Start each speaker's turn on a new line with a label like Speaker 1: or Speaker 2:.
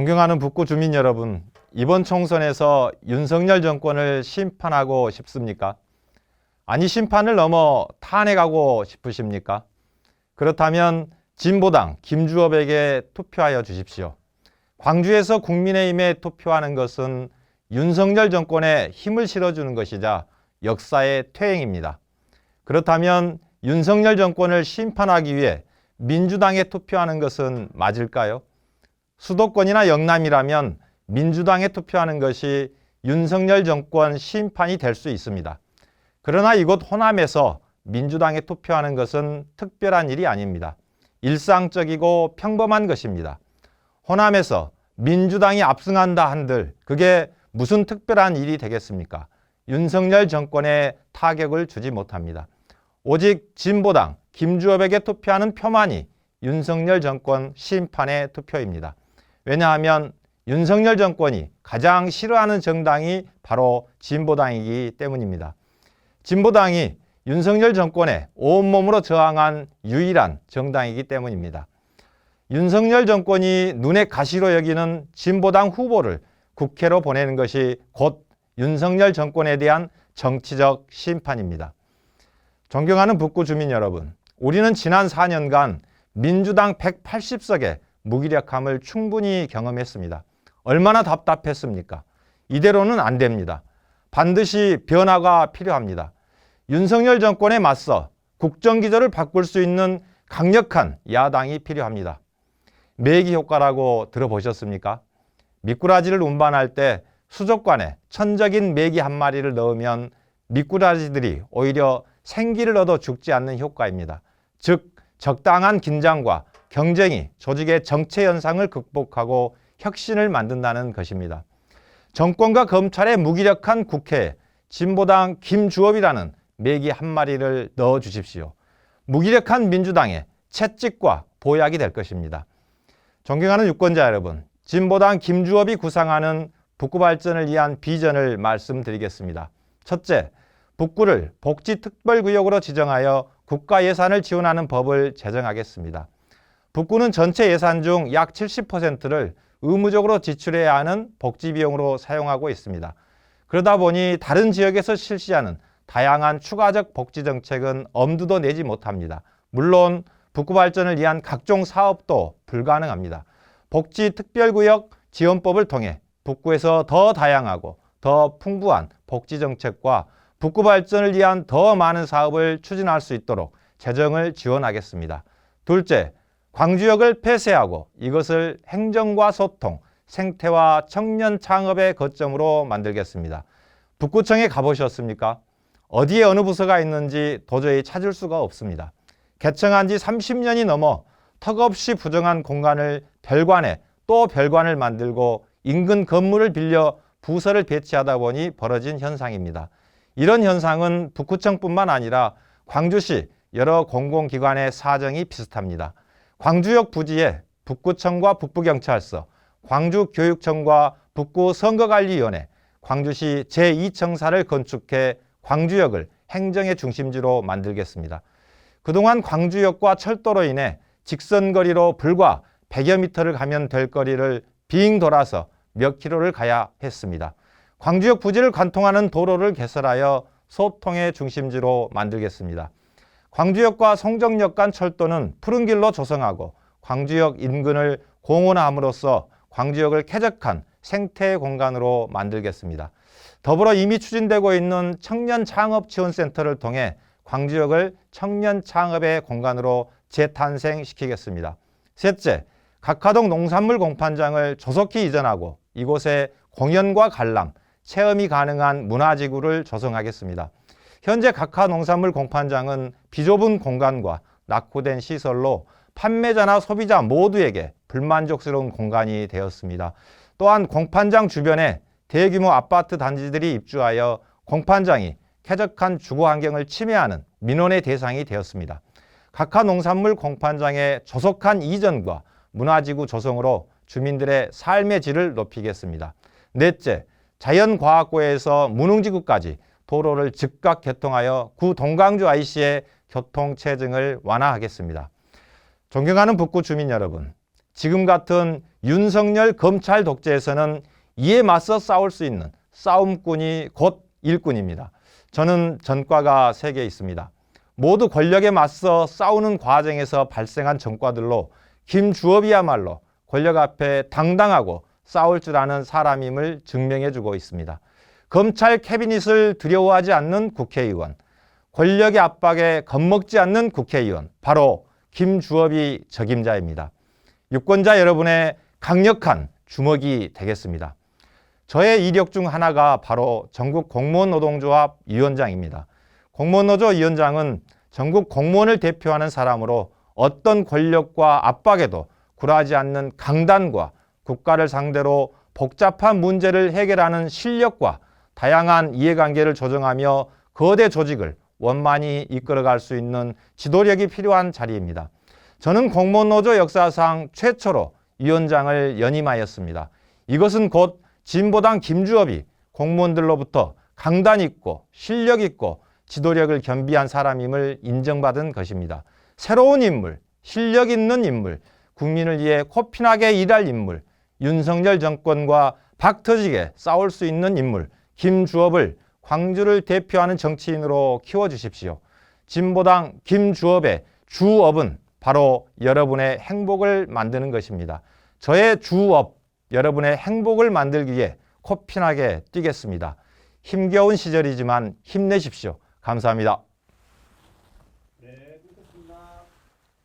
Speaker 1: 존경하는 북구 주민 여러분, 이번 총선에서 윤석열 정권을 심판하고 싶습니까? 아니, 심판을 넘어 탄핵하고 싶으십니까? 그렇다면 진보당 김주엽에게 투표하여 주십시오. 광주에서 국민의힘에 투표하는 것은 윤석열 정권에 힘을 실어주는 것이자 역사의 퇴행입니다. 그렇다면 윤석열 정권을 심판하기 위해 민주당에 투표하는 것은 맞을까요? 수도권이나 영남이라면 민주당에 투표하는 것이 윤석열 정권 심판이 될 수 있습니다. 그러나 이곳 호남에서 민주당에 투표하는 것은 특별한 일이 아닙니다. 일상적이고 평범한 것입니다. 호남에서 민주당이 압승한다 한들 그게 무슨 특별한 일이 되겠습니까? 윤석열 정권에 타격을 주지 못합니다. 오직 진보당 김주엽에게 투표하는 표만이 윤석열 정권 심판의 투표입니다. 왜냐하면 윤석열 정권이 가장 싫어하는 정당이 바로 진보당이기 때문입니다. 진보당이 윤석열 정권에 온몸으로 저항한 유일한 정당이기 때문입니다. 윤석열 정권이 눈의 가시로 여기는 진보당 후보를 국회로 보내는 것이 곧 윤석열 정권에 대한 정치적 심판입니다. 존경하는 북구 주민 여러분, 우리는 지난 4년간 민주당 180석의 무기력함을 충분히 경험했습니다. 얼마나 답답했습니까? 이대로는 안 됩니다. 반드시 변화가 필요합니다. 윤석열 정권에 맞서 국정기조를 바꿀 수 있는 강력한 야당이 필요합니다. 매기 효과라고 들어보셨습니까? 미꾸라지를 운반할 때 수족관에 천적인 매기 한 마리를 넣으면 미꾸라지들이 오히려 생기를 얻어 죽지 않는 효과입니다. 즉, 적당한 긴장과 경쟁이 조직의 정체 현상을 극복하고 혁신을 만든다는 것입니다. 정권과 검찰의 무기력한 국회에 진보당 김주엽이라는 매기 한 마리를 넣어 주십시오. 무기력한 민주당의 채찍과 보약이 될 것입니다. 존경하는 유권자 여러분, 진보당 김주엽이 구상하는 북구 발전을 위한 비전을 말씀드리겠습니다. 첫째, 북구를 복지특별구역으로 지정하여 국가 예산을 지원하는 법을 제정하겠습니다. 북구는 전체 예산 중 약 70%를 의무적으로 지출해야 하는 복지비용으로 사용하고 있습니다. 그러다 보니 다른 지역에서 실시하는 다양한 추가적 복지정책은 엄두도 내지 못합니다. 물론 북구 발전을 위한 각종 사업도 불가능합니다. 복지특별구역 지원법을 통해 북구에서 더 다양하고 더 풍부한 복지정책과 북구 발전을 위한 더 많은 사업을 추진할 수 있도록 재정을 지원하겠습니다. 둘째, 광주역을 폐쇄하고 이것을 행정과 소통, 생태와 청년 창업의 거점으로 만들겠습니다. 북구청에 가보셨습니까? 어디에 어느 부서가 있는지 도저히 찾을 수가 없습니다. 개청한 지 30년이 넘어 턱없이 부정한 공간을 별관에 또 별관을 만들고 인근 건물을 빌려 부서를 배치하다 보니 벌어진 현상입니다. 이런 현상은 북구청뿐만 아니라 광주시 여러 공공기관의 사정이 비슷합니다. 광주역 부지에 북구청과 북부경찰서, 광주교육청과 북구선거관리위원회, 광주시 제2청사를 건축해 광주역을 행정의 중심지로 만들겠습니다. 그동안 광주역과 철도로 인해 직선거리로 불과 100여 미터를 가면 될 거리를 빙 돌아서 몇 킬로를 가야 했습니다. 광주역 부지를 관통하는 도로를 개설하여 소통의 중심지로 만들겠습니다. 광주역과 송정역 간 철도는 푸른 길로 조성하고 광주역 인근을 공원화함으로써 광주역을 쾌적한 생태 공간으로 만들겠습니다. 더불어 이미 추진되고 있는 청년 창업 지원센터를 통해 광주역을 청년 창업의 공간으로 재탄생시키겠습니다. 셋째, 각하동 농산물 공판장을 조속히 이전하고 이곳에 공연과 관람, 체험이 가능한 문화지구를 조성하겠습니다. 현재 각하 농산물 공판장은 비좁은 공간과 낙후된 시설로 판매자나 소비자 모두에게 불만족스러운 공간이 되었습니다. 또한 공판장 주변에 대규모 아파트 단지들이 입주하여 공판장이 쾌적한 주거 환경을 침해하는 민원의 대상이 되었습니다. 각하 농산물 공판장의 조속한 이전과 문화지구 조성으로 주민들의 삶의 질을 높이겠습니다. 넷째, 자연과학고에서 문흥지구까지 도로를 즉각 개통하여 구 동강주 IC의 교통체증을 완화하겠습니다. 존경하는 북구 주민 여러분, 지금 같은 윤석열 검찰 독재에서는 이에 맞서 싸울 수 있는 싸움꾼이 곧 일꾼입니다. 저는 전과가 3개 있습니다. 모두 권력에 맞서 싸우는 과정에서 발생한 전과들로 김주업이야말로 권력 앞에 당당하고 싸울 줄 아는 사람임을 증명해주고 있습니다. 검찰 캐비닛을 두려워하지 않는 국회의원, 권력의 압박에 겁먹지 않는 국회의원, 바로 김주업이 적임자입니다. 유권자 여러분의 강력한 주먹이 되겠습니다. 저의 이력 중 하나가 바로 전국 공무원 노동조합 위원장입니다. 공무원노조 위원장은 전국 공무원을 대표하는 사람으로 어떤 권력과 압박에도 굴하지 않는 강단과 국가를 상대로 복잡한 문제를 해결하는 실력과 다양한 이해관계를 조정하며 거대 조직을 원만히 이끌어갈 수 있는 지도력이 필요한 자리입니다. 저는 공무원노조 역사상 최초로 위원장을 연임하였습니다. 이것은 곧 진보당 김주업이 공무원들로부터 강단 있고 실력 있고 지도력을 겸비한 사람임을 인정받은 것입니다. 새로운 인물, 실력 있는 인물, 국민을 위해 코피나게 일할 인물, 윤석열 정권과 박터지게 싸울 수 있는 인물, 김주업을 광주를 대표하는 정치인으로 키워주십시오. 진보당 김주업의 주업은 바로 여러분의 행복을 만드는 것입니다. 저의 주업, 여러분의 행복을 만들기 위해 코피나게 뛰겠습니다. 힘겨운 시절이지만 힘내십시오. 감사합니다.